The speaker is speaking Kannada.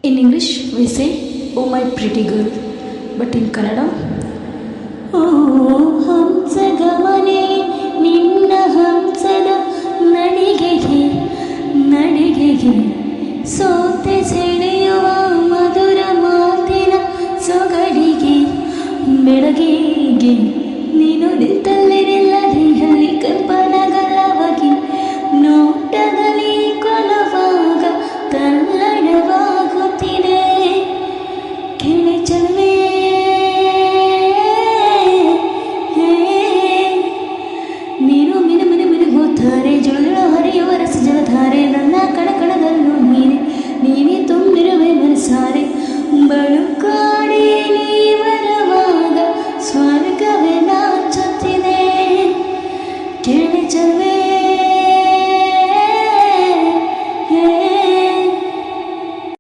In English, we say, "Oh my pretty girl," but in Kannada, ಓ ಹಂಸಗಮನೆ ನಿನ್ನ ಹಂಸದ ನಡಿಗೆಗೆ ನಡಿಗೆಗೆ ಸೋತೆ ಸೆಳೆಯುವ ಮಧುರ ಮಾತಿನ ಸೊಗಡಿಗೆ ಬೆಳಗಿಗೆ ನೀನು ನಿಂತಲ್ಲೇ ನಿಲ್ಲದಿಹಲ್ಲಿ ಕಂಪನಗಲವಾಗಿ ನೋಟದಲ್ಲಿ ಕೊಲವಾಗ ತಲ್ಲಣವಾಗುತ್ತಿದೆ ಕೆಳೆ ಚಲನೆ ನೀನು ಮಿನು ಮಿನು ಮಿನುಗುತ್ತಾರೆ ಜುಳುಜುಳು ಹರಿಯುವ ರಸ ಜಲಧಾರೆ ನನ್ನ ಕಣಕಣದಲ್ಲೂ ನೀನೆ ತುಂಬಿರುವೆ ಮನಸಾರೆ